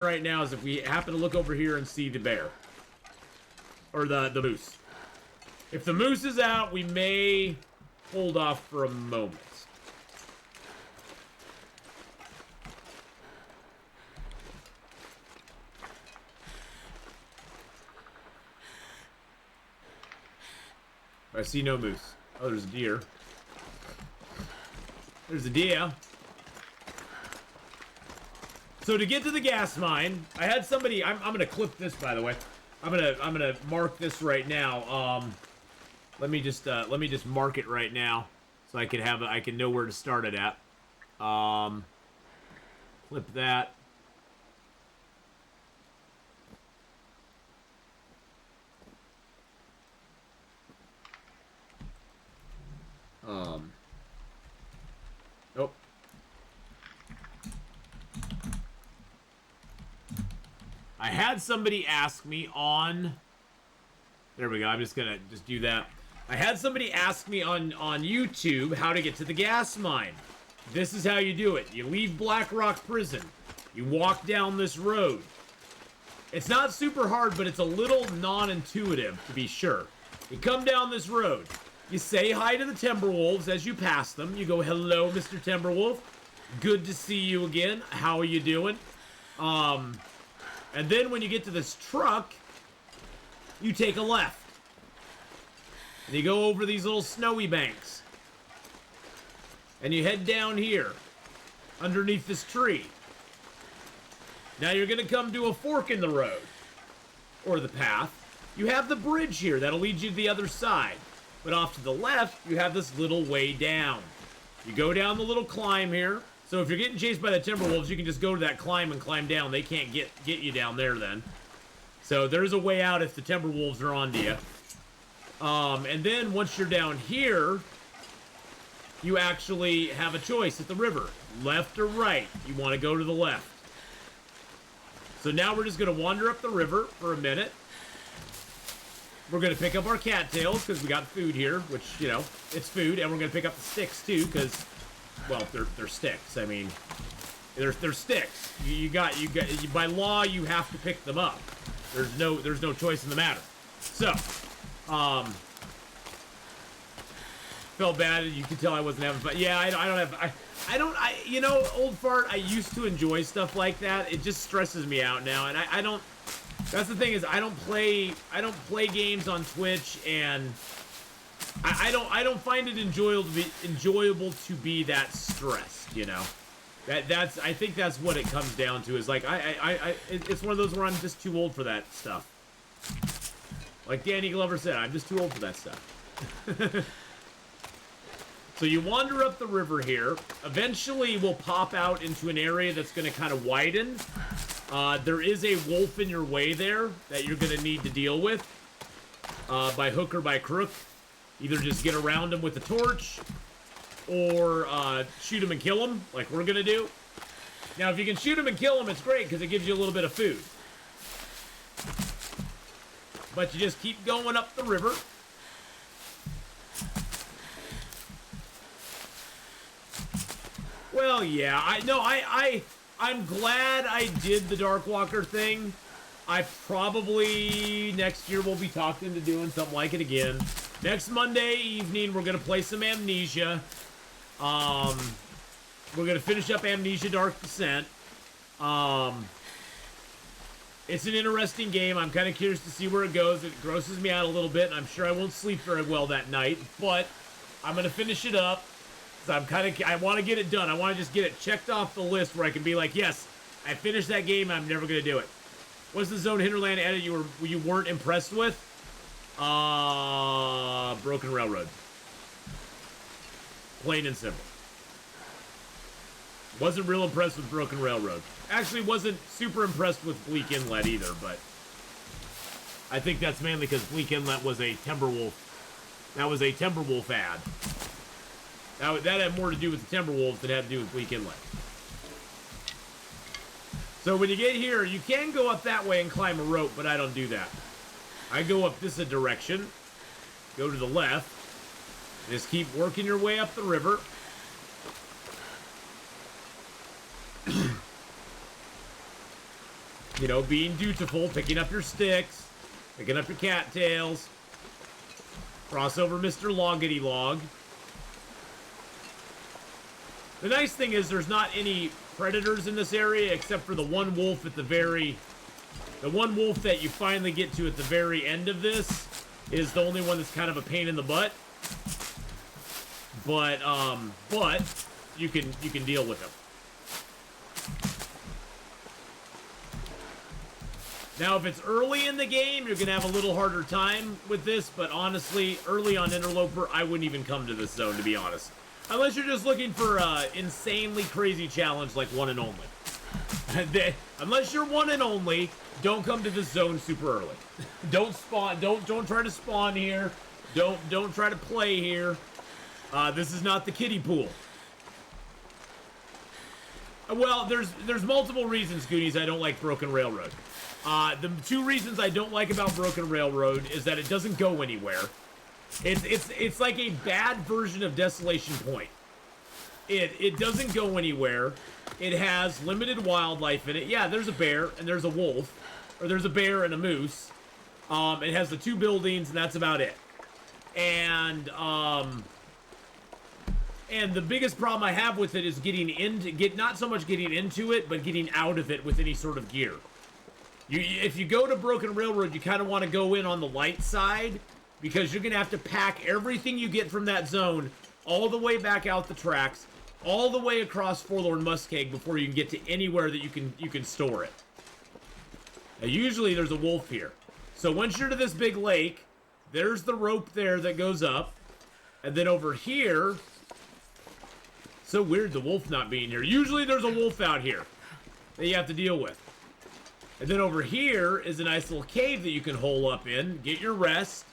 right now is if we happen to look over here and see the bear. Or the moose. If the moose is out, we may hold off for a moment. I see no moose. Oh, there's a deer. There's a deer. So to get to the gas mine, I had somebody. I'm gonna clip this, by the way. I'm gonna mark this right now. Let me just mark it right now, so I can know where to start it at. Clip that. Nope. I had somebody ask me on... There we go. I'm just gonna do that. I had somebody ask me on YouTube how to get to the gas mine. This is how you do it. You leave Blackrock Prison. You walk down this road. It's not super hard, but it's a little non-intuitive, to be sure. You come down this road. You say hi to the Timberwolves as you pass them. You go, hello, Mr. Timberwolf. Good to see you again. How are you doing? And then when you get to this truck, you take a left. And you go over these little snowy banks. And you head down here, underneath this tree. Now you're going to come to a fork in the road, or the path. You have the bridge here that'll lead you to the other side. But off to the left, you have this little way down. You go down the little climb here. So if you're getting chased by the Timberwolves, you can just go to that climb and climb down. They can't get you down there then. So there's a way out if the Timberwolves are onto you. And then once you're down here, you actually have a choice at the river. Left or right. You want to go to the left. So now we're just going to wander up the river for a minute. We're going to pick up our cattails because we got food here, which, you know, it's food. And we're going to pick up the sticks, too, because, well, they're sticks. I mean, they're sticks. You by law, you have to pick them up. There's no choice in the matter. So, felt bad. You could tell I wasn't having fun. Yeah, you know, old fart, I used to enjoy stuff like that. It just stresses me out now, and I don't. That's the thing is I don't play games on Twitch, and I don't find it enjoyable to be that stressed, you know. I think that's what it comes down to, is like it's one of those where I'm just too old for that stuff. Like Danny Glover said, I'm just too old for that stuff. So you wander up the river here. Eventually we'll pop out into an area that's going to kind of widen. There is a wolf in your way there that you're going to need to deal with. By hook or by crook. Either just get around him with a torch, or shoot him and kill him, like we're going to do. Now, if you can shoot him and kill him, it's great, because it gives you a little bit of food. But you just keep going up the river. Well, yeah, I'm glad I did the Darkwalker thing. I probably next year will be talked into doing something like it again. Next Monday evening, we're gonna play some Amnesia. We're gonna finish up Amnesia Dark Descent. It's an interesting game. I'm kind of curious to see where it goes. It grosses me out a little bit, and I'm sure I won't sleep very well that night. But I'm gonna finish it up. I want to get it done. I want to just get it checked off the list where I can be like, yes, I finished that game. I'm never going to do it. What's the Zone Hinterland edit you weren't impressed with? Broken Railroad. Plain and simple. Wasn't real impressed with Broken Railroad. Actually, wasn't super impressed with Bleak Inlet either, but I think that's mainly because Bleak Inlet was a Timberwolf. That was a Timberwolf ad. That had more to do with the Timberwolves than it had to do with Bleak Inlet. So when you get here, you can go up that way and climb a rope, but I don't do that. I go up this direction, go to the left, just keep working your way up the river. You know, being dutiful, picking up your sticks, picking up your cattails. Cross over Mr. Loggity Log. The nice thing is there's not any predators in this area except for the one wolf at the one wolf that you finally get to at the very end of this is the only one that's kind of a pain in the butt. But you can deal with him. Now, if it's early in the game, you're going to have a little harder time with this, but honestly, early on Interloper, I wouldn't even come to this zone, to be honest. Unless you're just looking for an insanely crazy challenge like one and only. Unless you're one and only, don't come to this zone super early. Don't spawn, don't try to spawn here. Don't try to play here. This is not the kiddie pool. Well, there's multiple reasons, Goonies, I don't like Broken Railroad. The two reasons I don't like about Broken Railroad is that it doesn't go anywhere. It's like a bad version of Desolation Point. It doesn't go anywhere. It has limited wildlife in it. Yeah, there's a bear and there's a wolf, or there's a bear and a moose. It has the two buildings and that's about it. And the biggest problem I have with it is not so much getting into it, but getting out of it with any sort of gear. If you go to Broken Railroad, you kind of want to go in on the light side, because you're going to have to pack everything you get from that zone all the way back out the tracks, all the way across Forlorn Muskeg before you can get to anywhere that you can store it. Now, usually there's a wolf here. So once you're to this big lake, there's the rope there that goes up. And then over here, so weird the wolf not being here. Usually there's a wolf out here that you have to deal with. And then over here is a nice little cave that you can hole up in, get your rest,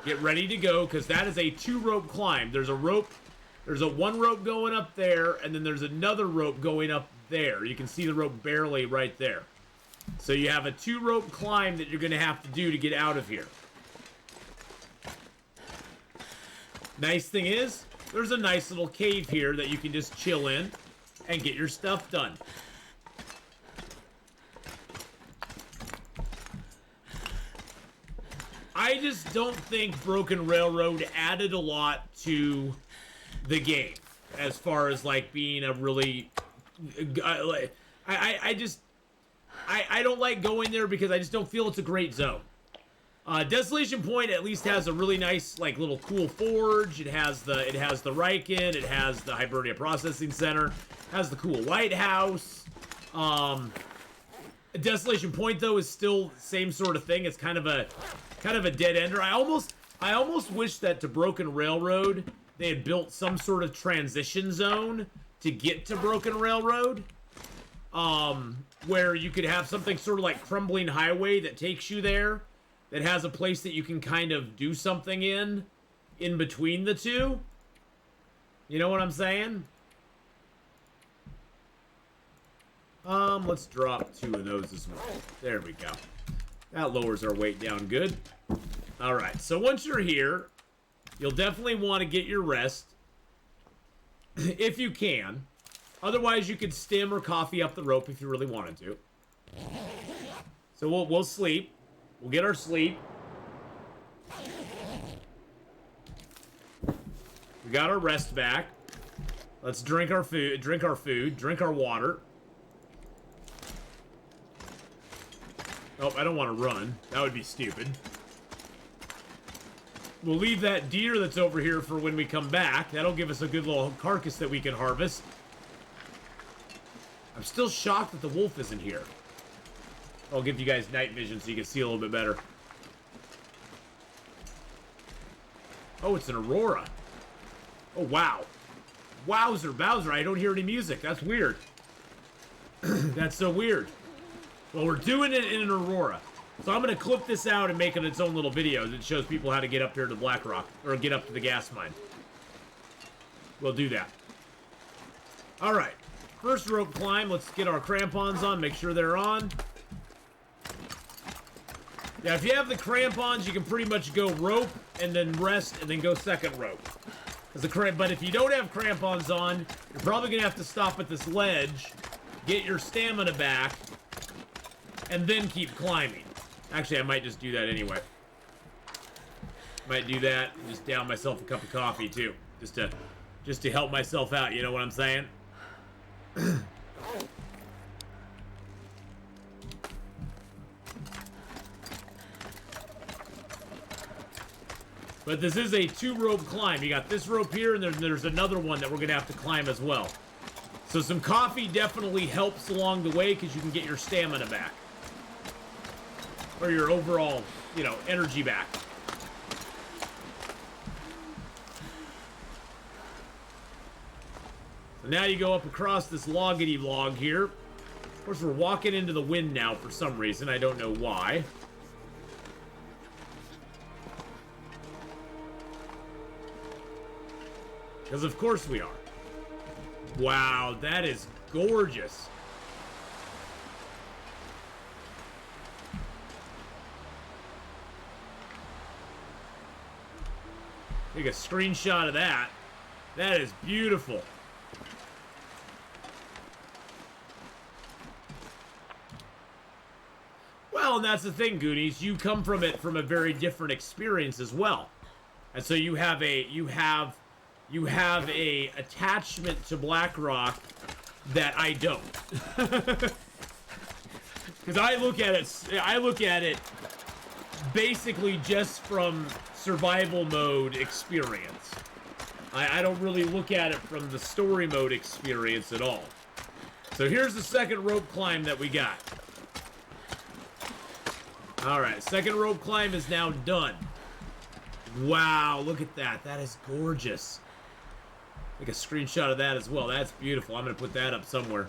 get ready to go, because that is a 2-rope climb. There's a one rope going up there, and then there's another rope going up there. You can see the rope barely right there. So you have a 2-rope climb that you're going to have to do to get out of here. Nice thing is, there's a nice little cave here that you can just chill in and get your stuff done. I just don't think Broken Railroad added a lot to the game as far as like being a really I don't like going there because I just don't feel it's a great zone. Desolation Point at least has a really nice like little cool forge. It has the Riken, it has the Hibernia Processing Center, has the cool White House. Desolation Point though is still the same sort of thing. It's kind of a dead ender. I almost wish that to Broken Railroad they had built some sort of transition zone to get to Broken Railroad, where you could have something sort of like Crumbling Highway that takes you there, that has a place that you can kind of do something in between the two. You know what I'm saying? Let's drop 2 of those as well. There we go. That lowers our weight down good. Alright, so once you're here, you'll definitely want to get your rest. If you can. Otherwise, you could stim or coffee up the rope if you really wanted to. So we'll sleep. We'll get our sleep. We got our rest back. Let's drink our food, drink our water. Oh, I don't want to run. That would be stupid. We'll leave that deer that's over here for when we come back. That'll give us a good little carcass that we can harvest. I'm still shocked that the wolf isn't here. I'll give you guys night vision so you can see a little bit better. Oh, it's an aurora. Oh, wow. Wowzer, Bowser, I don't hear any music. That's weird. That's so weird. Well, we're doing it in an aurora. So I'm going to clip this out and make it its own little video that shows people how to get up here to Blackrock, or get up to the gas mine. We'll do that. Alright. First rope climb. Let's get our crampons on, make sure they're on. Yeah, if you have the crampons, you can pretty much go rope, and then rest, and then go second rope. But if you don't have crampons on, you're probably going to have to stop at this ledge, get your stamina back, and then keep climbing. Actually, I might just do that anyway. Might do that and just down myself a cup of coffee too, just to help myself out. You know what I'm saying? But this is a 2-rope climb. You got this rope here, and there's another one that we're gonna have to climb as well. So some coffee definitely helps along the way because you can get your stamina back. Or your overall, you know, energy back. So now you go up across this loggity log here. Of course, we're walking into the wind now for some reason. I don't know why. Because of course we are. Wow, that is gorgeous. Take a screenshot of that. That is beautiful. Well, and that's the thing, Goonies. You come from it from a very different experience as well. And so you have a attachment to Blackrock that I don't. Because I look at it basically just from survival mode experience. I don't really look at it from the story mode experience at all. So here's the second rope climb that we got. Alright, second rope climb is now done. Wow, look at that. That is gorgeous. Take a screenshot of that as well. That's beautiful. I'm going to put that up somewhere.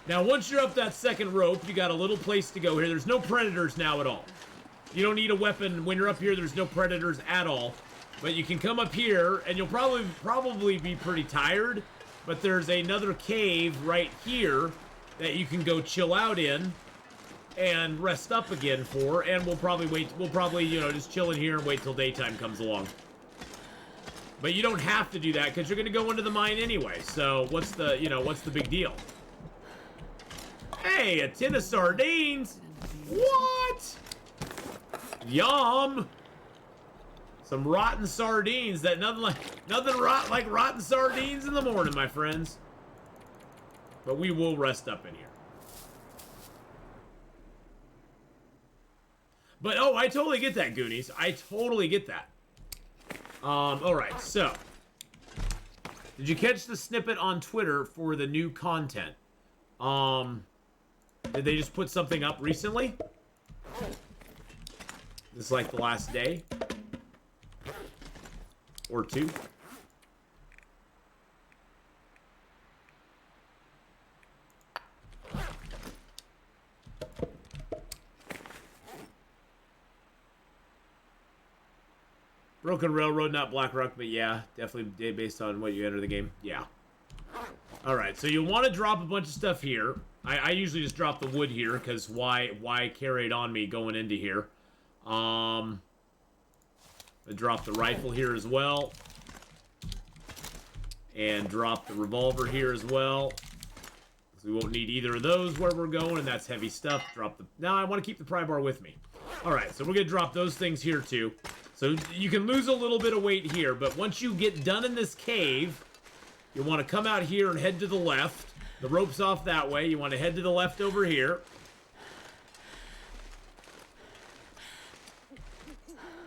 Now, once you're up that second rope, you got a little place to go here. There's no predators now at all. You don't need a weapon. When you're up here, there's no predators at all. But you can come up here, and you'll probably be pretty tired. But there's another cave right here that you can go chill out in and rest up again for. And we'll probably, you know, just chill in here and wait till daytime comes along. But you don't have to do that because you're going to go into the mine anyway. So what's the big deal? Hey, a tin of sardines. What? Yum. Some rotten sardines. That nothing like rotten sardines in the morning, my friends. But we will rest up in here. But oh, I totally get that, Goonies. I totally get that. Alright, so. Did you catch the snippet on Twitter for the new content? Did they just put something up recently? This is like the last day? Or two? Broken Railroad, not Blackrock, but yeah, definitely based on what you enter the game. Yeah. Alright, so you'll want to drop a bunch of stuff here. I usually just drop the wood here, because why carry it on me going into here? I drop the rifle here as well. And drop the revolver here as well. So we won't need either of those where we're going, and that's heavy stuff. Drop the... Now I want to keep the pry bar with me. Alright, so we're going to drop those things here too. So you can lose a little bit of weight here, but once you get done in this cave, you want to come out here and head to the left. The rope's off that way. You want to head to the left over here.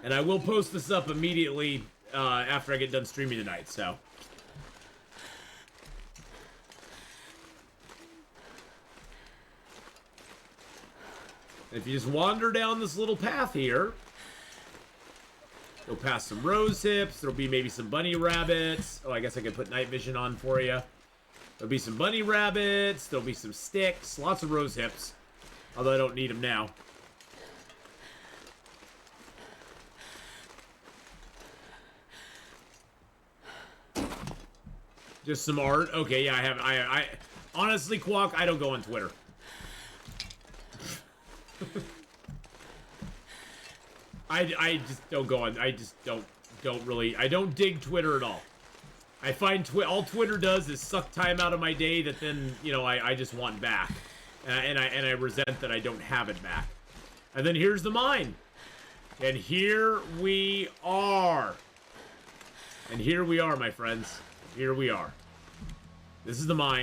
And I will post this up immediately after I get done streaming tonight, so. If you just wander down this little path here, go past some rose hips. There'll be maybe some bunny rabbits. Oh, I guess I could put night vision on for you. There'll be some bunny rabbits. There'll be some sticks. Lots of rose hips. Although I don't need them now. Just some art. Okay, yeah, I honestly, Quack, I don't go on Twitter. I just don't go on. I just don't really. I don't dig Twitter at all. I find all Twitter does is suck time out of my day that then, you know, I just want back. and I resent that I don't have it back. And then here's the mine. And here we are. And here we are, my friends. Here we are. This is the mine.